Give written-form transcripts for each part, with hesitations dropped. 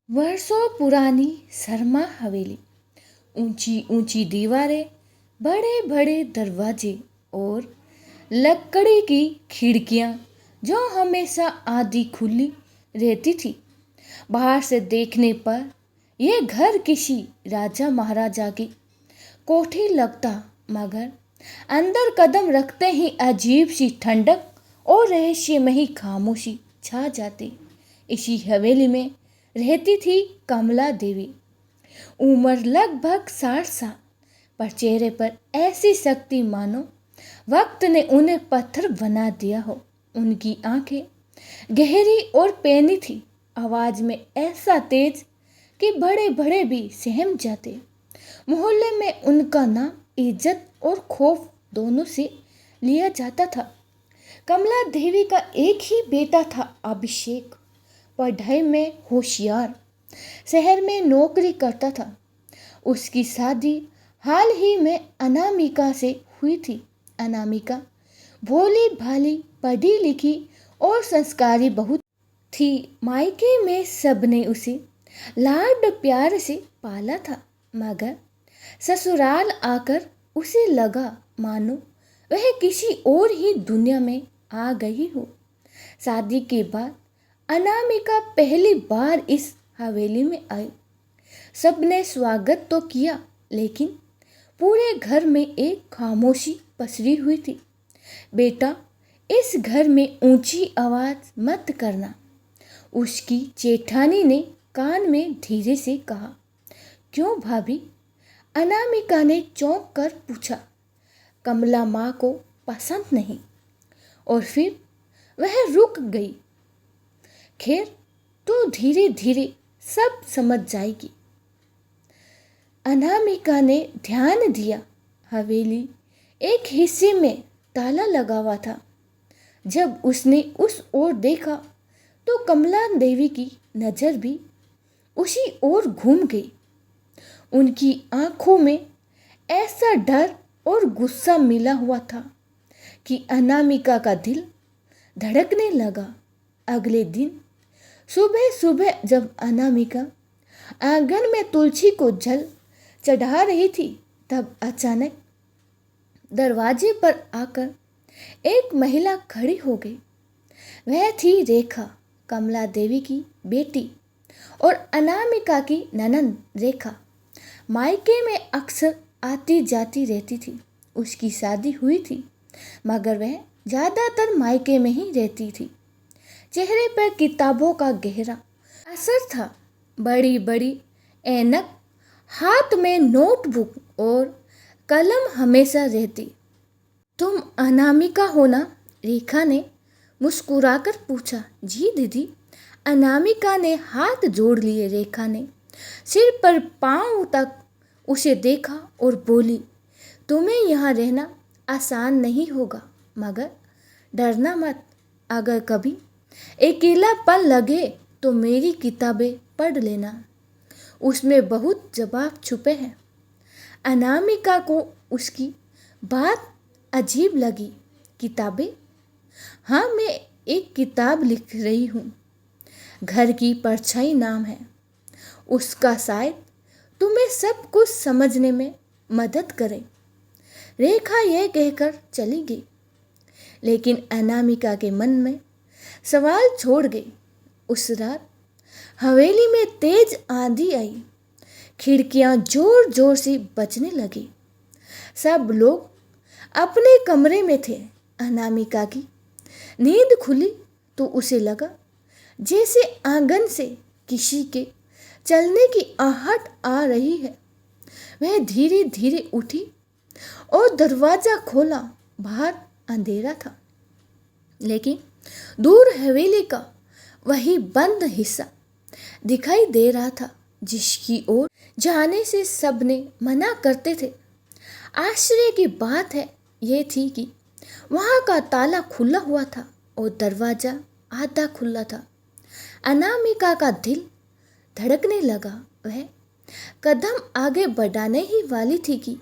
वर्षों पुरानी शर्मा हवेली, ऊंची ऊंची दीवारें, बड़े बड़े दरवाजे और लकड़ी की खिड़कियां जो हमेशा आधी खुली रहती थी। बाहर से देखने पर यह घर किसी राजा महाराजा की कोठी लगता, मगर अंदर कदम रखते ही अजीब सी ठंडक और रहस्यमयी खामोशी छा जाती। इसी हवेली में रहती थी कमला देवी। उम्र लगभग 60 साल, पर चेहरे पर ऐसी शक्ति मानो वक्त ने उन्हें पत्थर बना दिया हो। उनकी आंखें गहरी और पैनी थी, आवाज में ऐसा तेज कि बड़े बड़े भी सहम जाते। मोहल्ले में उनका नाम इज्जत और खौफ दोनों से लिया जाता था। कमला देवी का एक ही बेटा था, अभिषेक। पढ़ाई में होशियार, शहर में नौकरी करता था। उसकी शादी हाल ही में अनामिका से हुई थी। अनामिका भोली भाली, पढ़ी लिखी और संस्कारी बहुत थी। मायके में सबने उसे लाड प्यार से पाला था, मगर ससुराल आकर उसे लगा मानो वह किसी और ही दुनिया में आ गई हो। शादी के बाद अनामिका पहली बार इस हवेली में आई। सबने स्वागत तो किया, लेकिन पूरे घर में एक खामोशी पसरी हुई थी। बेटा, इस घर में ऊंची आवाज मत करना, उसकी जेठानी ने कान में धीरे से कहा। क्यों भाभी? अनामिका ने चौंक कर पूछा। कमला माँ को पसंद नहीं। और फिर वह रुक गई। खैर, तो धीरे धीरे सब समझ जाएगी। अनामिका ने ध्यान दिया। हवेली एक हिस्से में ताला लगा हुआ था। जब उसने उस ओर देखा तो कमला देवी की नज़र भी उसी ओर घूम गई। उनकी आंखों में ऐसा डर और गुस्सा मिला हुआ था कि अनामिका का दिल धड़कने लगा। अगले दिन सुबह सुबह जब अनामिका आंगन में तुलसी को जल चढ़ा रही थी, तब अचानक दरवाजे पर आकर एक महिला खड़ी हो गई। वह थी रेखा, कमला देवी की बेटी और अनामिका की ननंद। रेखा मायके में अक्सर आती जाती रहती थी। उसकी शादी हुई थी, मगर वह ज़्यादातर मायके में ही रहती थी। चेहरे पर किताबों का गहरा असर था। बड़ी बड़ी ऐनक, हाथ में नोटबुक और कलम हमेशा रहती। तुम अनामिका हो ना? रेखा ने मुस्कुराकर पूछा। जी दीदी। अनामिका ने हाथ जोड़ लिए। रेखा ने सिर पर पांव तक उसे देखा और बोली, तुम्हें यहाँ रहना आसान नहीं होगा, मगर डरना मत। अगर कभी अकेलापन लगे तो मेरी किताबें पढ़ लेना, उसमें बहुत जवाब छुपे हैं। अनामिका को उसकी बात अजीब लगी। किताबें? हाँ, मैं एक किताब लिख रही हूँ, घर की परछाई नाम है। उसका शायद तुम्हें सब कुछ समझने में मदद करे। रेखा यह कहकर चली गई, लेकिन अनामिका के मन में सवाल छोड़ गई। उस रात हवेली में तेज आंधी आई। खिड़कियां जोर जोर से बजने लगी। सब लोग अपने कमरे में थे। अनामिका की नींद खुली तो उसे लगा जैसे आंगन से किसी के चलने की आहट आ रही है। वह धीरे धीरे उठी और दरवाजा खोला। बाहर अंधेरा था, लेकिन दूर हवेली का वही बंद हिस्सा दिखाई दे रहा था, जिसकी ओर जाने से सबने मना करते थे। आश्चर्य की बात है यह थी कि वहाँ का ताला खुला हुआ था और दरवाजा आधा खुला था। अनामिका का दिल धड़कने लगा। वह कदम आगे बढ़ाने ही वाली थी कि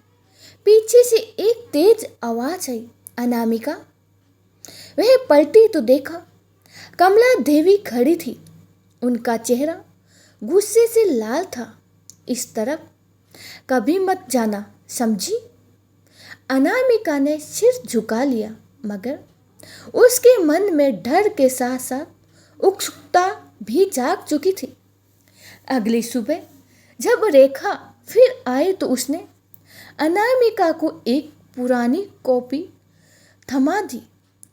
पीछे से एक तेज आवाज आई, अनामिका। वह पलटी तो देखा कमला देवी खड़ी थी। उनका चेहरा गुस्से से लाल था। इस तरफ कभी मत जाना, समझी? अनामिका ने सिर झुका लिया, मगर उसके मन में डर के साथ साथ उत्सुकता भी जाग चुकी थी। अगली सुबह जब रेखा फिर आई तो उसने अनामिका को एक पुरानी कॉपी थमा दी।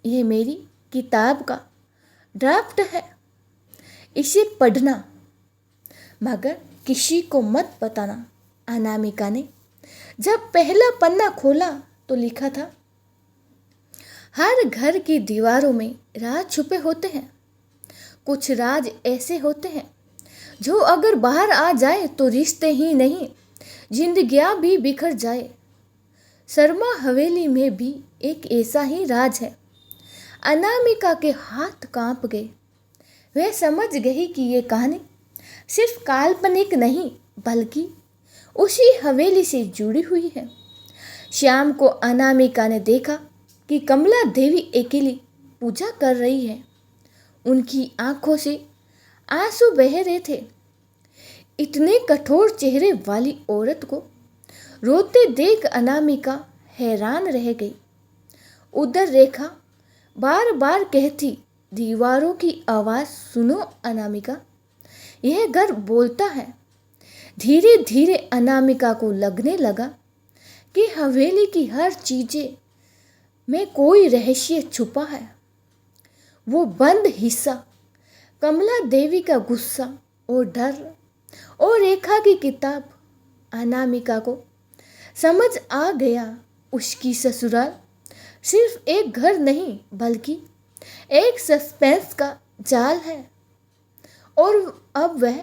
ये मेरी किताब का ड्राफ्ट है, इसे पढ़ना, मगर किसी को मत बताना। अनामिका ने जब पहला पन्ना खोला तो लिखा था, हर घर की दीवारों में राज छुपे होते हैं। कुछ राज ऐसे होते हैं जो अगर बाहर आ जाए तो रिश्ते ही नहीं, जिंदगियां भी बिखर जाए। शर्मा हवेली में भी एक ऐसा ही राज है। अनामिका के हाथ कांप गए। वह समझ गई कि ये कहानी सिर्फ काल्पनिक नहीं बल्कि उसी हवेली से जुड़ी हुई है। शाम को अनामिका ने देखा कि कमला देवी अकेली पूजा कर रही है। उनकी आंखों से आंसू बह रहे थे। इतने कठोर चेहरे वाली औरत को रोते देख अनामिका हैरान रह गई। उधर रेखा बार बार कहती, दीवारों की आवाज़ सुनो अनामिका, यह घर बोलता है। धीरे धीरे अनामिका को लगने लगा कि हवेली की हर चीज़ें में कोई रहस्य छुपा है। वो बंद हिस्सा, कमला देवी का गुस्सा और डर और रेखा की किताब। अनामिका को समझ आ गया, उसकी ससुराल सिर्फ एक घर नहीं बल्कि एक सस्पेंस का जाल है, और अब वह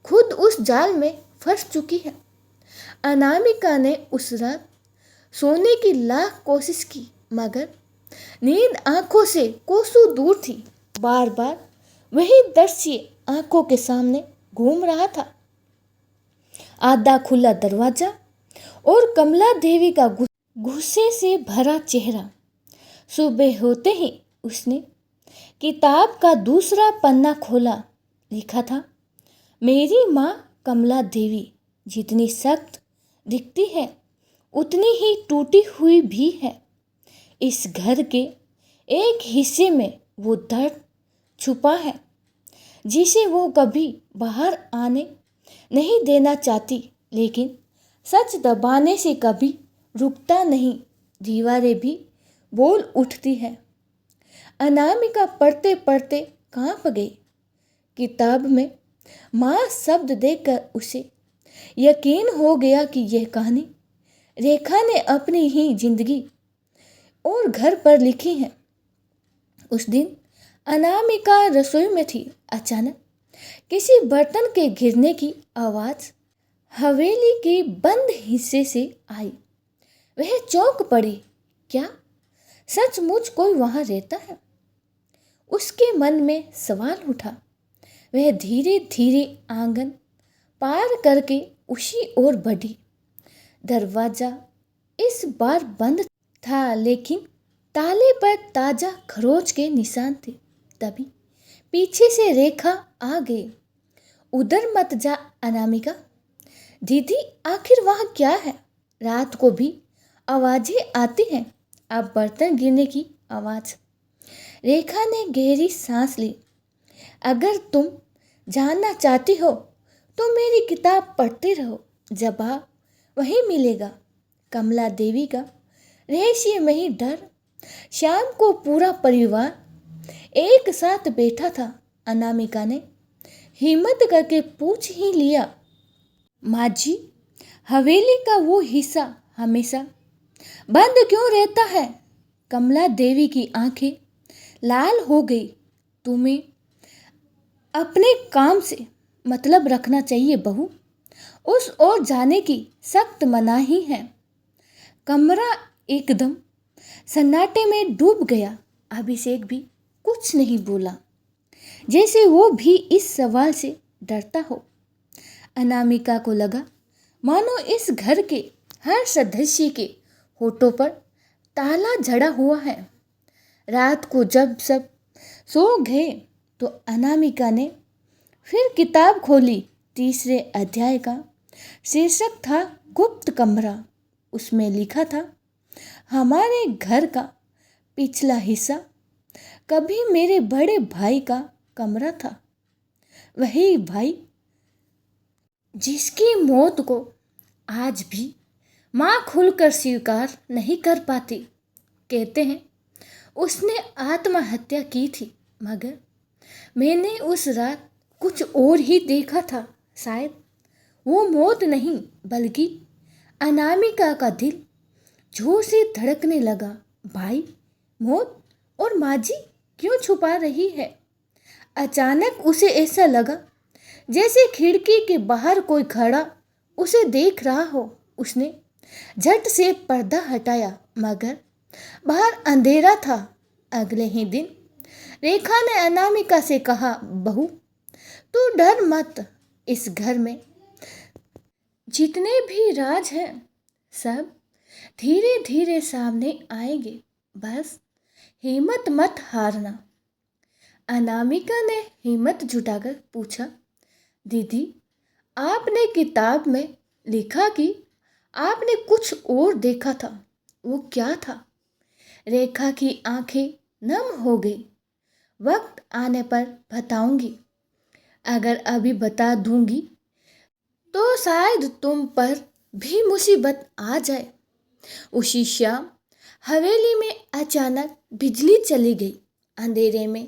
खुद उस जाल में फंस चुकी है। अनामिका ने उस रात सोने की लाख कोशिश की, मगर नींद आंखों से कोसों दूर थी। बार बार वही दृश्य आंखों के सामने घूम रहा था। आधा खुला दरवाजा और कमला देवी का गुस्से से भरा चेहरा। सुबह होते ही उसने किताब का दूसरा पन्ना खोला। लिखा था, मेरी माँ कमला देवी जितनी सख्त दिखती है उतनी ही टूटी हुई भी है। इस घर के एक हिस्से में वो दर्द छुपा है जिसे वो कभी बाहर आने नहीं देना चाहती, लेकिन सच दबाने से कभी रुकता नहीं। दीवारें भी बोल उठती है। अनामिका पढ़ते पढ़ते कांप गई। किताब में माँ शब्द देखकर उसे यकीन हो गया कि यह कहानी रेखा ने अपनी ही जिंदगी और घर पर लिखी है। उस दिन अनामिका रसोई में थी। अचानक किसी बर्तन के गिरने की आवाज़ हवेली के बंद हिस्से से आई। वह चौंक पड़ी। क्या सचमुच कोई वहाँ रहता है? उसके मन में सवाल उठा। वह धीरे धीरे आंगन पार करके उसी ओर बढ़ी। दरवाज़ा इस बार बंद था, लेकिन ताले पर ताज़ा खरोच के निशान थे। तभी पीछे से रेखा आ गई। उधर मत जा अनामिका। दीदी, आखिर वहाँ क्या है? रात को भी आवाज़ें आती हैं, अब बर्तन गिरने की आवाज़। रेखा ने गहरी सांस ली। अगर तुम जानना चाहती हो तो मेरी किताब पढ़ते रहो, जवाब वहीं मिलेगा। कमला देवी का रहस्यमयी डर। शाम को पूरा परिवार एक साथ बैठा था। अनामिका ने हिम्मत करके पूछ ही लिया, माँ जी, हवेली का वो हिस्सा हमेशा बंद क्यों रहता है? कमला देवी की आंखें लाल हो गई। तुम्हें अपने काम से मतलब रखना चाहिए बहू। उस ओर जाने की सख्त मनाही है। कमरा एकदम सन्नाटे में डूब गया। अभिषेक भी कुछ नहीं बोला, जैसे वो भी इस सवाल से डरता हो। अनामिका को लगा मानो इस घर के हर सदस्य के होठों पर ताला जड़ा हुआ है। रात को जब सब सो गए तो अनामिका ने फिर किताब खोली। तीसरे अध्याय का शीर्षक था गुप्त कमरा। उसमें लिखा था, हमारे घर का पिछला हिस्सा कभी मेरे बड़े भाई का कमरा था। वही भाई जिसकी मौत को आज भी माँ खुलकर स्वीकार नहीं कर पाती। कहते हैं उसने आत्महत्या की थी, मगर मैंने उस रात कुछ और ही देखा था। शायद वो मौत नहीं बल्कि अनामिका का दिल जोर से धड़कने लगा। भाई, मौत और माजी क्यों छुपा रही है? अचानक उसे ऐसा लगा जैसे खिड़की के बाहर कोई खड़ा उसे देख रहा हो। उसने झट से पर्दा हटाया, मगर बाहर अंधेरा था। अगले ही दिन रेखा ने अनामिका से कहा, बहू तू डर मत, इस घर में जितने भी राज हैं सब धीरे धीरे सामने आएंगे, बस हिम्मत मत हारना। अनामिका ने हिम्मत जुटाकर पूछा, दीदी आपने किताब में लिखा कि आपने कुछ और देखा था, वो क्या था? रेखा की आंखें नम हो गई। वक्त आने पर बताऊंगी। अगर अभी बता दूंगी तो शायद तुम पर भी मुसीबत आ जाए। उसी शाम हवेली में अचानक बिजली चली गई। अंधेरे में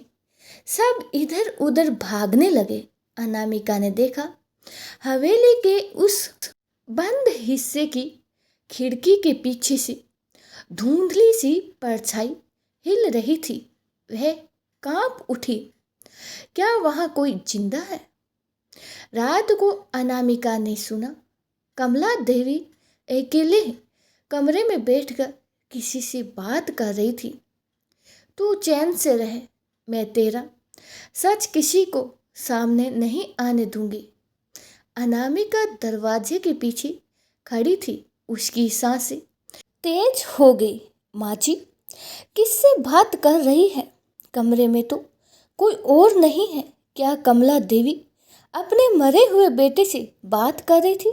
सब इधर उधर भागने लगे। अनामिका ने देखा हवेली के उस बंद हिस्से की खिड़की के पीछे से धुंधली सी परछाई हिल रही थी। वह कांप उठी। क्या वहां कोई जिंदा है? रात को अनामिका ने सुना कमला देवी अकेले कमरे में बैठकर किसी से बात कर रही थी। तू चैन से रह, मैं तेरा सच किसी को सामने नहीं आने दूंगी। अनामिका दरवाजे के पीछे खड़ी थी। उसकी सांसें तेज हो गई। माची किससे बात कर रही है? कमरे में तो कोई और नहीं है। क्या कमला देवी अपने मरे हुए बेटे से बात कर रही थी,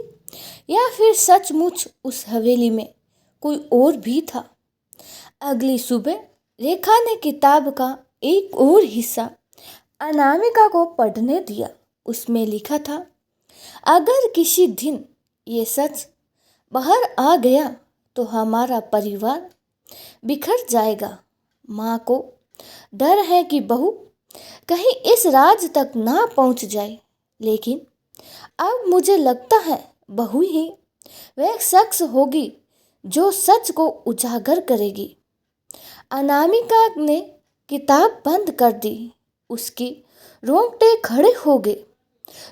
या फिर सचमुच उस हवेली में कोई और भी था? अगली सुबह रेखा ने किताब का एक और हिस्सा अनामिका को पढ़ने दिया। उसमें लिखा था, अगर किसी दिन ये सच बाहर आ गया तो हमारा परिवार बिखर जाएगा। माँ को डर है कि बहू कहीं इस राज तक ना पहुंच जाए, लेकिन अब मुझे लगता है बहू ही वह शख्स होगी जो सच को उजागर करेगी। अनामिका ने किताब बंद कर दी। उसके रोंगटे खड़े हो गए।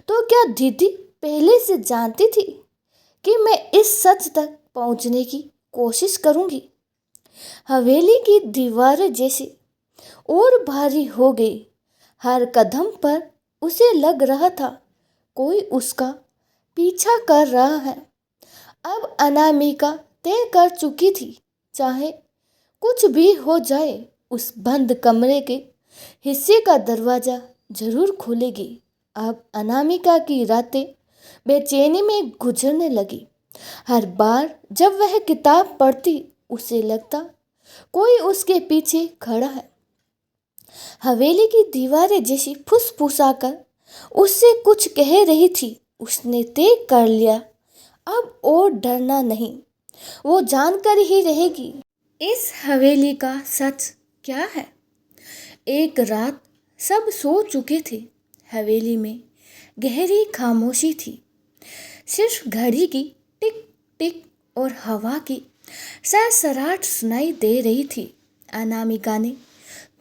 तो क्या दीदी पहले से जानती थी कि मैं इस सच तक पहुंचने की कोशिश करूंगी? हवेली की दीवारें जैसे और भारी हो गई। हर कदम पर उसे लग रहा था कोई उसका पीछा कर रहा है। अब अनामिका तय कर चुकी थी, चाहे कुछ भी हो जाए उस बंद कमरे के हिस्से का दरवाजा जरूर खुलेगी। अब अनामिका की रातें बेचैनी में गुजरने लगी। हर बार जब वह किताब पढ़ती उसे लगता कोई उसके पीछे खड़ा है। हवेली की दीवारें जैसी फुसफुसाकर उससे कुछ कह रही थी। उसने तय कर लिया, अब और डरना नहीं, वो जानकर ही रहेगी इस हवेली का सच क्या है। एक रात सब सो चुके थे। हवेली में गहरी खामोशी थी। सिर्फ घड़ी की टिक टिक और हवा की सरसराहट सुनाई दे रही थी। अनामिका ने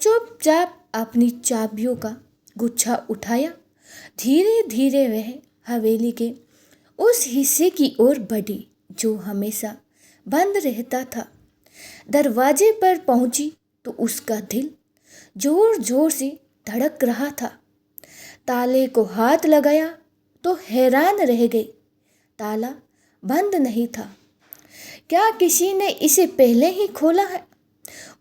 चुपचाप अपनी चाबियों का गुच्छा उठाया। धीरे धीरे वह हवेली के उस हिस्से की ओर बढ़ी जो हमेशा बंद रहता था। दरवाजे पर पहुंची तो उसका दिल जोर जोर से धड़क रहा था। ताले को हाथ लगाया तो हैरान रह गई। ताला बंद नहीं था। क्या किसी ने इसे पहले ही खोला है?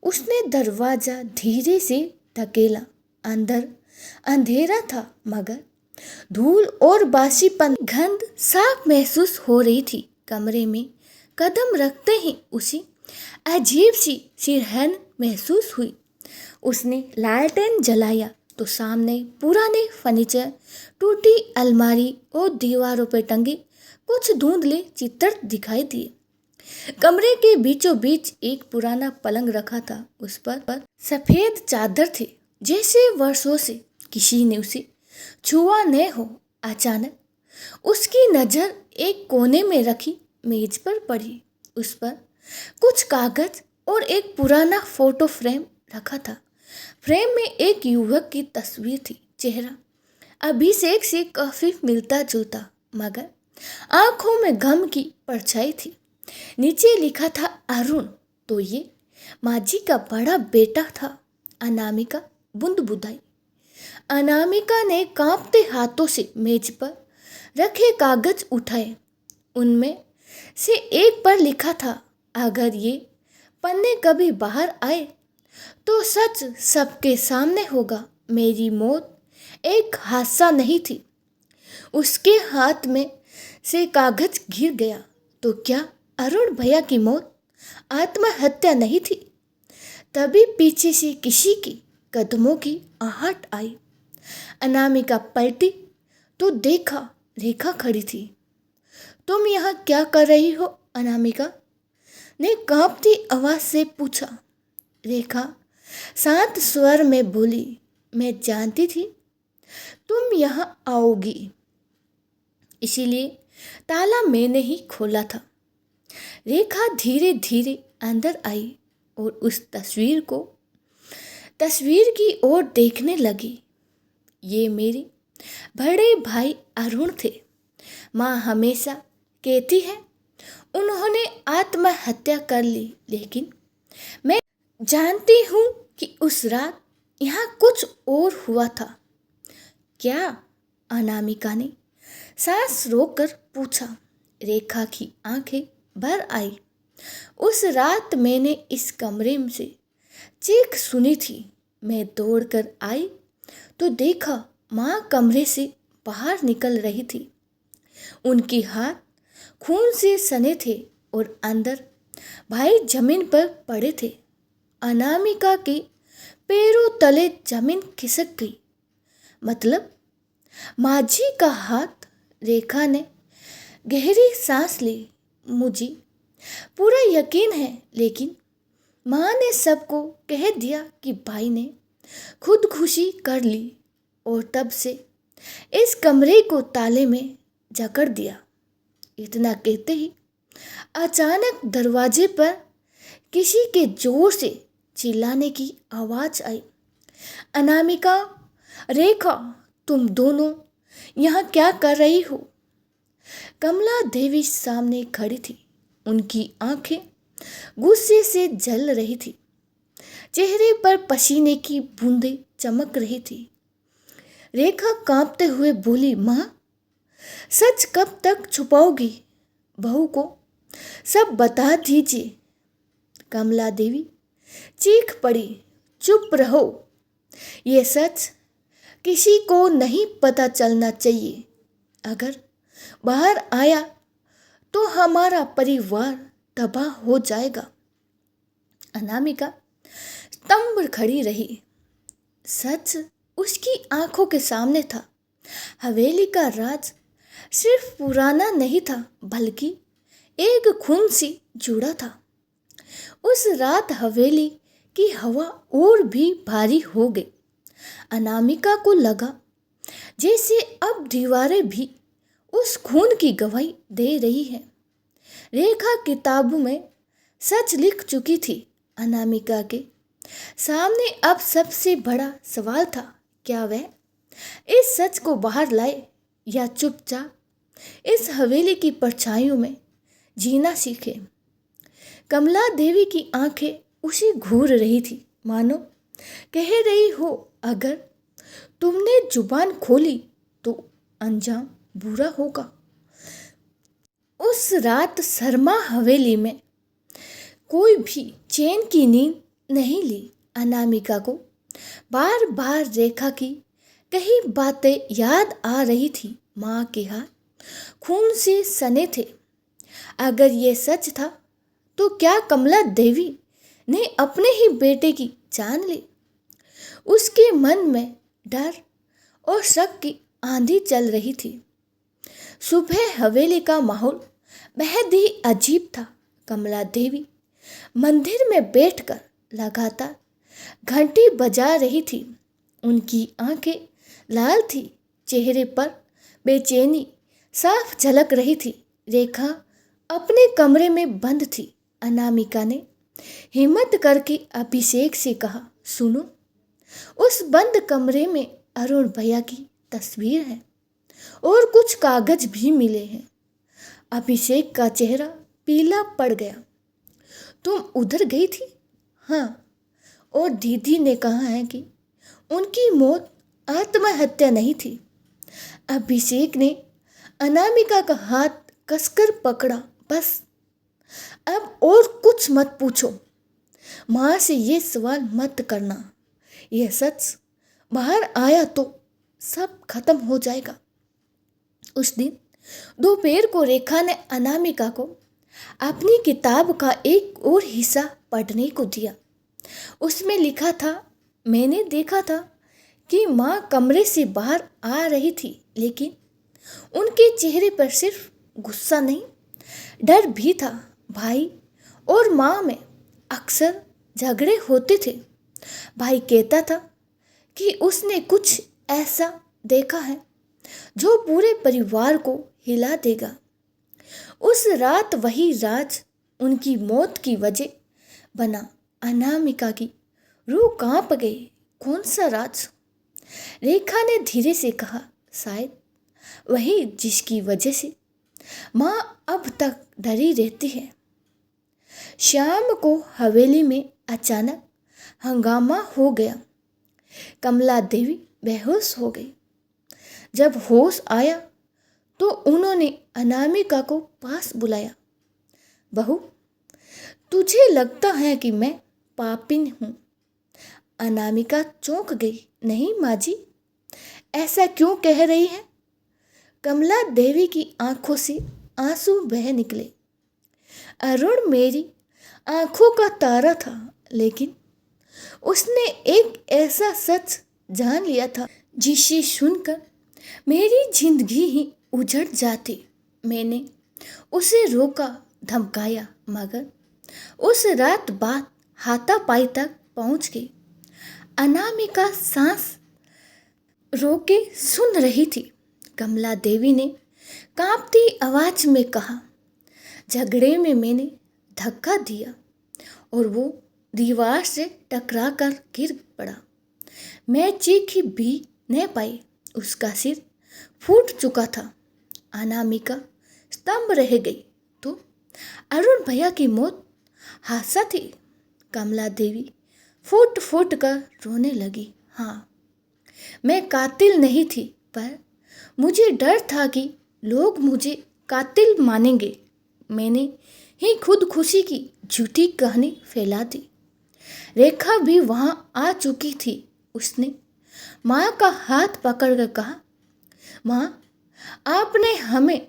उसने दरवाजा धीरे से धकेला। अंदर अंधेरा था, मगर धूल और बासीपन गंध साफ महसूस हो रही थी। कमरे में कदम रखते ही उसे अजीब सी सिरहन महसूस हुई। उसने लालटेन जलाया तो सामने पुराने फर्नीचर, टूटी अलमारी और दीवारों पर टंगे कुछ धुंधले चित्र दिखाई दिए। कमरे के बीचों बीच एक पुराना पलंग रखा था। उस पर सफेद चादर थे, जैसे वर्षों से किसी ने उसे छुआ न हो। अचानक उसकी नजर एक कोने में रखी मेज पर पड़ी। उस पर कुछ कागज और एक पुराना फोटो फ्रेम रखा था। फ्रेम में एक युवक की तस्वीर थी। चेहरा अभिषेक से काफी मिलता जुलता, मगर आंखों में गम की परछाई थी। नीचे लिखा था अरुण। तो ये माजी का बड़ा बेटा था, अनामिका बुंदबुदाई। अनामिका ने कांपते हाथों से मेज पर रखे कागज उठाए। उनमें से एक पर लिखा था, अगर ये पन्ने कभी बाहर आए तो सच सबके सामने होगा। मेरी मौत एक हादसा नहीं थी। उसके हाथ में से कागज गिर गया। तो क्या अरुण भैया की मौत आत्महत्या नहीं थी? तभी पीछे से किसी के कदमों की आहट आई। अनामिका पलटी तो देखा रेखा खड़ी थी। तुम यहाँ क्या कर रही हो? अनामिका ने कांपती आवाज से पूछा। रेखा शांत स्वर में बोली, मैं जानती थी तुम यहाँ आओगी, इसीलिए ताला मैंने ही खोला था। रेखा धीरे धीरे अंदर आई और उस तस्वीर की ओर देखने लगी। ये मेरे बड़े भाई अरुण थे। माँ हमेशा कहती है उन्होंने आत्महत्या कर ली, लेकिन मैं जानती हूँ कि उस रात यहाँ कुछ और हुआ था। क्या? अनामिका ने सांस रोककर पूछा। रेखा की आंखें भर आई। उस रात मैंने इस कमरे से चीख सुनी थी। मैं दौड़कर आई तो देखा माँ कमरे से बाहर निकल रही थी। उनके हाथ खून से सने थे और अंदर भाई जमीन पर पड़े थे। अनामिका के पैरों तले जमीन खिसक गई। मतलब माजी का हाथ? रेखा ने गहरी सांस ली। मुझे पूरा यकीन है, लेकिन माँ ने सबको कह दिया कि भाई ने खुदकुशी कर ली और तब से इस कमरे को ताले में जकड़ दिया। इतना कहते ही अचानक दरवाजे पर किसी के जोर से चिल्लाने की आवाज आई। अनामिका, रेखा, तुम दोनों यहाँ क्या कर रही हो? कमला देवी सामने खड़ी थी। उनकी आंखें गुस्से से जल रही थी। चेहरे पर पसीने की बूंदें चमक रही थी। रेखा कांपते हुए बोली, माँ, सच कब तक छुपाओगी? बहू को सब बता दीजिए। कमला देवी चीख पड़ी, चुप रहो। ये सच किसी को नहीं पता चलना चाहिए। अगर बाहर आया तो हमारा परिवार तबाह हो जाएगा। अनामिका स्तंभ खड़ी रही। सच उसकी आंखों के सामने था। हवेली का राज सिर्फ पुराना नहीं था, बल्कि एक खून से जुड़ा था। उस रात हवेली की हवा और भी भारी हो गई। अनामिका को लगा जैसे अब दीवारें भी उस खून की गवाही दे रही है। रेखा किताबों में सच लिख चुकी थी। अनामिका के सामने अब सबसे बड़ा सवाल था, क्या वह इस सच को बाहर लाए या चुपचाप इस हवेली की परछाइयों में जीना सीखे। कमला देवी की आंखें उसे घूर रही थी, मानो कह रही हो, अगर तुमने जुबान खोली तो अंजाम बुरा होगा। उस रात शर्मा हवेली में कोई भी चैन की नींद नहीं ली। अनामिका को बार बार रेखा की कई बातें याद आ रही थी। माँ के हाथ खून से सने थे। अगर ये सच था तो क्या कमला देवी ने अपने ही बेटे की जान ली? उसके मन में डर और शक की आंधी चल रही थी। सुबह हवेली का माहौल बेहद ही अजीब था। कमला देवी मंदिर में बैठकर लगातार घंटी बजा रही थी। उनकी आंखें लाल थी, चेहरे पर बेचैनी साफ झलक रही थी। रेखा अपने कमरे में बंद थी। अनामिका ने हिम्मत करके अभिषेक से कहा, सुनो, उस बंद कमरे में अरुण भैया की तस्वीर है और कुछ कागज भी मिले हैं। अभिषेक का चेहरा पीला पड़ गया। तुम उधर गई थी? हाँ, और दीदी ने कहा है कि उनकी मौत आत्महत्या नहीं थी। अभिषेक ने अनामिका का हाथ कसकर पकड़ा। बस, अब और कुछ मत पूछो। माँ से ये सवाल मत करना। यह सच बाहर आया तो सब खत्म हो जाएगा। उस दिन दोपहर को रेखा ने अनामिका को अपनी किताब का एक और हिस्सा पढ़ने को दिया। उसमें लिखा था, मैंने देखा था कि माँ कमरे से बाहर आ रही थी, लेकिन उनके चेहरे पर सिर्फ गुस्सा नहीं, डर भी था। भाई और माँ में अक्सर झगड़े होते थे। भाई कहता था कि उसने कुछ ऐसा देखा है जो पूरे परिवार को हिला देगा। उस रात वही राज उनकी मौत की वजह बना। अनामिका की रूह कांप गई। कौन सा राज? रेखा ने धीरे से कहा, शायद वही जिसकी वजह से माँ अब तक डरी रहती है। शाम को हवेली में अचानक हंगामा हो गया। कमला देवी बेहोश हो गई। जब होश आया तो उन्होंने अनामिका को पास बुलाया। बहू, तुझे लगता है कि मैं पापिन हूँ? अनामिका चौंक गई। नहीं माँ जी, ऐसा क्यों कह रही है? कमला देवी की आंखों से आंसू बह निकले। अरुण मेरी आंखों का तारा था, लेकिन उसने एक ऐसा सच जान लिया था जिसे सुनकर मेरी जिंदगी ही उजड़ जाती। मैंने उसे रोका, धमकाया, मगर उस रात बात हाथापाई तक पहुंच गई। अनामिका सांस रोके सुन रही थी। कमला देवी ने कांपती आवाज में कहा, झगड़े में मैंने धक्का दिया और वो दीवार से टकरा कर गिर पड़ा। मैं चीखी भी न पाई। उसका सिर फूट चुका था। अनामिका स्तंभ रह गई। तो अरुण भैया की मौत हादसा थी? कमला देवी फूट फूट कर रोने लगी। हाँ, मैं कातिल नहीं थी, पर मुझे डर था कि लोग मुझे कातिल मानेंगे। मैंने ही खुदकुशी की झूठी कहानी फैला दी। रेखा भी वहां आ चुकी थी। उसने माँ का हाथ पकड़कर कहा, माँ, आपने हमें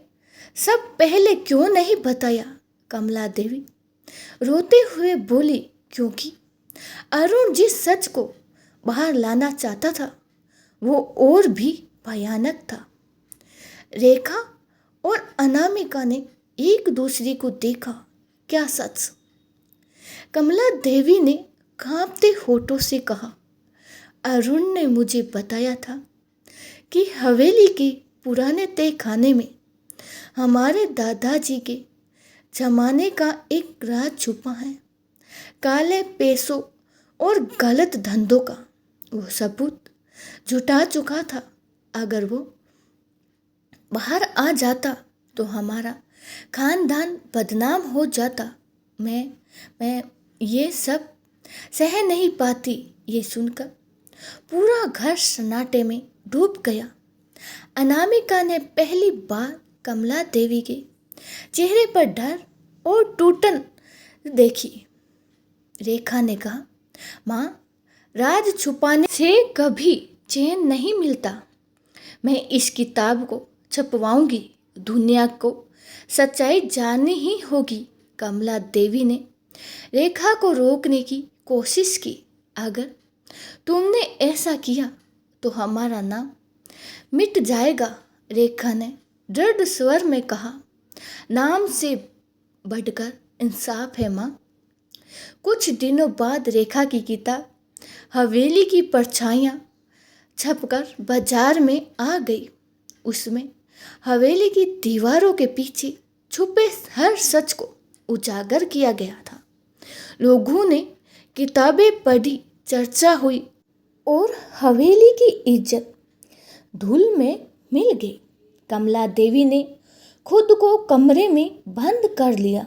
सब पहले क्यों नहीं बताया? कमला देवी रोते हुए बोली, क्योंकि अरुण जिस सच को बाहर लाना चाहता था वो और भी भयानक था। रेखा और अनामिका ने एक दूसरे को देखा। क्या सच? कमला देवी ने कांपते होठों से कहा, अरुण ने मुझे बताया था कि हवेली के पुराने तय खाने में हमारे दादाजी के जमाने का एक राज छुपा है, काले पैसों और गलत धंधों का। वो सबूत जुटा चुका था। अगर वो बाहर आ जाता तो हमारा खानदान बदनाम हो जाता। मैं ये सब सह नहीं पाती। ये सुनकर पूरा घर सन्नाटे में डूब गया। अनामिका ने पहली बार कमला देवी के चेहरे पर डर और टूटन देखी। रेखा ने कहा, माँ, राज छुपाने से कभी चैन नहीं मिलता। मैं इस किताब को छपवाऊंगी, दुनिया को सच्चाई जाननी ही होगी। कमला देवी ने रेखा को रोकने की कोशिश की। अगर तुमने ऐसा किया तो हमारा नाम मिट जाएगा, रेखा ने दृढ़ स्वर में कहा। नाम से बढ़कर इंसाफ है माँ। कुछ दिनों बाद रेखा की किताब हवेली की परछाइयाँ छपकर बाजार में आ गई। उसमें हवेली की दीवारों के पीछे छुपे हर सच को उजागर किया गया था। लोगों ने किताबें पढ़ी, चर्चा हुई और हवेली की इज्जत धूल में मिल गई। कमला देवी ने खुद को कमरे में बंद कर लिया।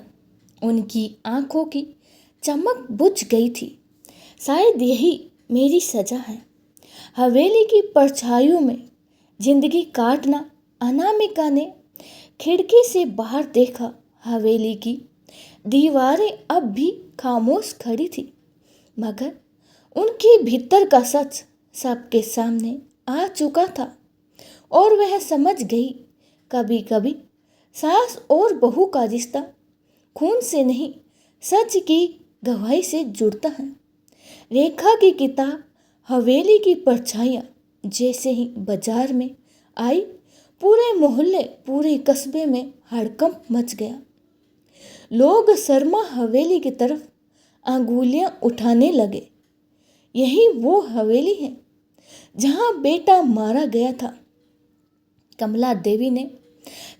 उनकी आंखों की चमक बुझ गई थी। शायद यही मेरी सजा है, हवेली की परछाइयों में जिंदगी काटना। अनामिका ने खिड़की से बाहर देखा। हवेली की दीवारें अब भी खामोश खड़ी थी, मगर उनके भीतर का सच सबके सामने आ चुका था और वह समझ गई। कभी कभी सास और बहू का रिश्ता खून से नहीं, सच की गवाही से जुड़ता है। रेखा की किताब हवेली की परछाइयाँ जैसे ही बाजार में आई, पूरे मोहल्ले, पूरे कस्बे में हड़कंप मच गया। लोग शर्मा हवेली की तरफ अंगुलियां उठाने लगे। यही वो हवेली है जहां बेटा मारा गया था। कमला देवी ने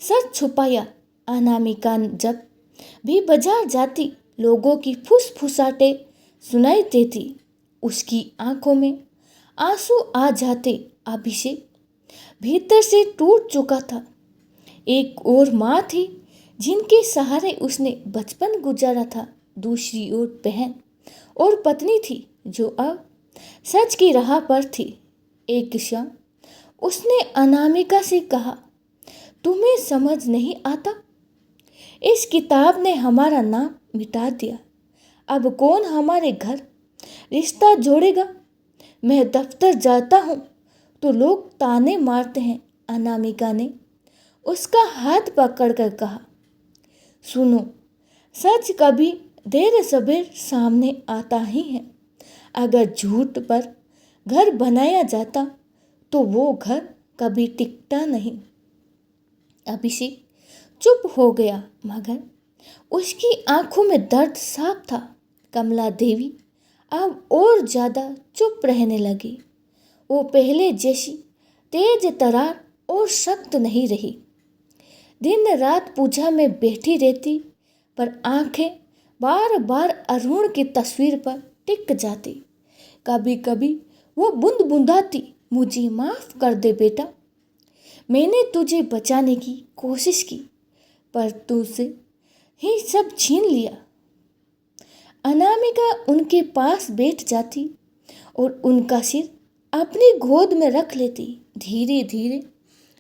सच छुपाया। अनामिका जब भी बाजार जाती, लोगों की फुसफुसाहटें सुनाई देती। उसकी आंखों में आंसू आ जाते। अभिषेक भीतर से टूट चुका था। एक और माँ थी जिनके सहारे उसने बचपन गुजारा था। दूसरी ओर बहन और पत्नी थी जो अब सच की राह पर थी। एक शाम उसने अनामिका से कहा, तुम्हें समझ नहीं आता, इस किताब ने हमारा नाम मिटा दिया। अब कौन हमारे घर रिश्ता जोड़ेगा? मैं दफ्तर जाता हूँ तो लोग ताने मारते हैं। अनामिका ने उसका हाथ पकड़कर कहा, सुनो, सच कभी देर सबेर सामने आता ही है। अगर झूठ पर घर बनाया जाता तो वो घर कभी टिकता नहीं। अभिषेक चुप हो गया, मगर उसकी आंखों में दर्द साफ था। कमला देवी अब और ज्यादा चुप रहने लगी। वो पहले जैसी तेज तरार और सख्त नहीं रही। दिन रात पूजा में बैठी रहती, पर आंखें बार बार अरुण की तस्वीर पर टिक जाती। कभी कभी वो बूंद बूंदाती, मुझे माफ कर दे बेटा, मैंने तुझे बचाने की कोशिश की पर तुझसे ही सब छीन लिया। अनामिका उनके पास बैठ जाती और उनका सिर अपनी गोद में रख लेती। धीरे धीरे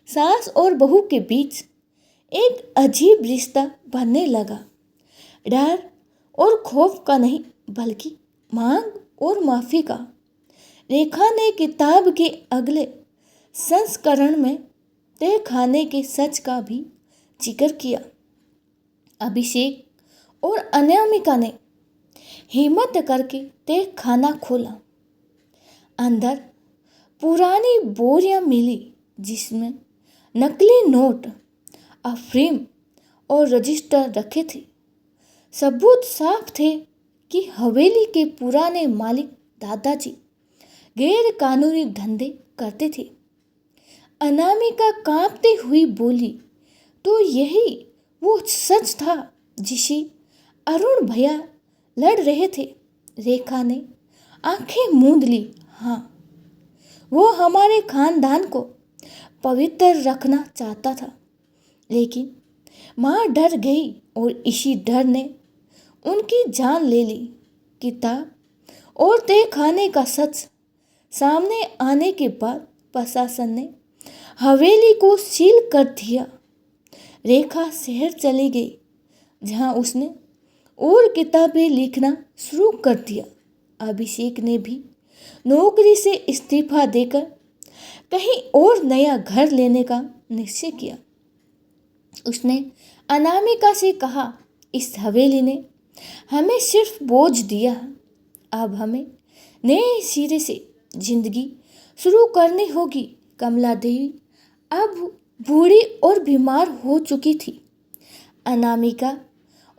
सास और बहू के बीच एक अजीब रिश्ता बनने लगा। डर और खौफ का नहीं, बल्कि मांग और माफी का। रेखा ने किताब के अगले संस्करण में तय खाने के सच का भी जिक्र किया। अभिषेक और अनामिका ने हिम्मत करके तय खाना खोला। अंदर पुरानी बोरियां मिली जिसमें नकली नोट, अफीम और रजिस्टर रखे थे। सबूत साफ थे कि हवेली के पुराने मालिक दादाजी गैर कानूनी धंधे करते थे। अनामिका कांपती हुई बोली, तो यही वो सच था जिसे अरुण भैया लड़ रहे थे। रेखा ने आंखें मूंद ली। हाँ, वो हमारे खानदान को पवित्र रखना चाहता था, लेकिन माँ डर गई और इसी डर ने उनकी जान ले ली। किताब और तय खाने का सच सामने आने के बाद प्रशासन ने हवेली को सील कर दिया। रेखा शहर चली गई, जहाँ उसने और किताबें लिखना शुरू कर दिया। अभिषेक ने भी नौकरी से इस्तीफा देकर कहीं और नया घर लेने का निश्चय किया। उसने अनामिका से कहा, इस हवेली ने हमें सिर्फ बोझ दिया है, अब हमें नए सिरे से जिंदगी शुरू करनी होगी। कमला देवी अब बूढ़ी और बीमार हो चुकी थी। अनामिका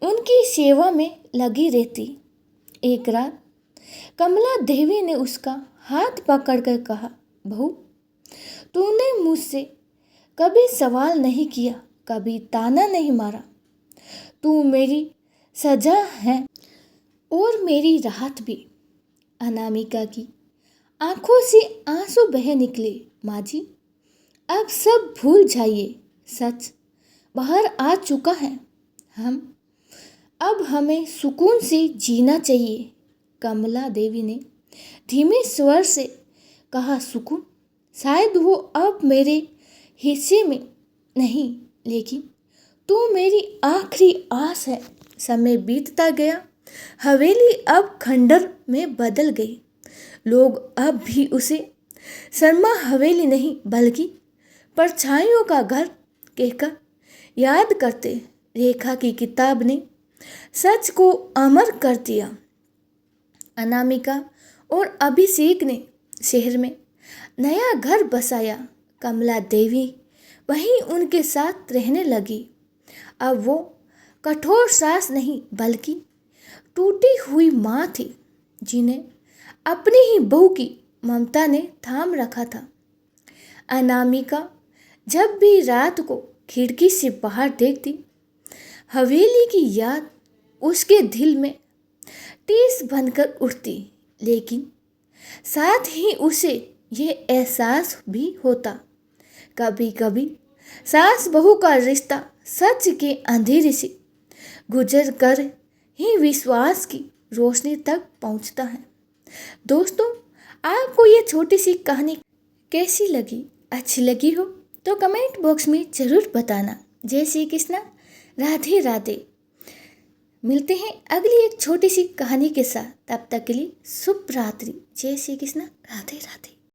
उनकी सेवा में लगी रहती। एक रात कमला देवी ने उसका हाथ पकड़कर कहा, बहू, तूने मुझसे कभी सवाल नहीं किया, कभी ताना नहीं मारा। तू मेरी सजा है और मेरी राहत भी। अनामिका की आंखों से आंसू बह निकले। माँ जी, अब सब भूल जाइए, सच बाहर आ चुका है। अब हमें सुकून से जीना चाहिए। कमला देवी ने धीमे स्वर से कहा, सुकून? शायद वो अब मेरे हिस्से में नहीं, लेकिन तू मेरी आखिरी आस है। समय बीतता गया, हवेली अब खंडर में बदल गई। लोग अब भी उसे शर्मा हवेली नहीं बल्कि परछाइयों का घर कहकर याद करते। रेखा की किताब ने सच को अमर कर दिया। अनामिका और अभिषेक ने शहर में नया घर बसाया। कमला देवी वहीं उनके साथ रहने लगी। अब वो कठोर सास नहीं बल्कि टूटी हुई माँ थी, जिन्हें अपनी ही बहू की ममता ने थाम रखा था। अनामिका जब भी रात को खिड़की से बाहर देखती, हवेली की याद उसके दिल में टीस बनकर उठती, लेकिन साथ ही उसे ये एहसास भी होता, कभी कभी सास बहू का रिश्ता सच के अंधेरे से गुजर कर ही विश्वास की रोशनी तक पहुंचता है। दोस्तों, आपको ये छोटी सी कहानी कैसी लगी? अच्छी लगी हो तो कमेंट बॉक्स में ज़रूर बताना। जय श्री कृष्णा, राधे राधे। मिलते हैं अगली एक छोटी सी कहानी के साथ। तब तक के लिए शुभ रात्रि। जय श्री कृष्णा, राधे राधे।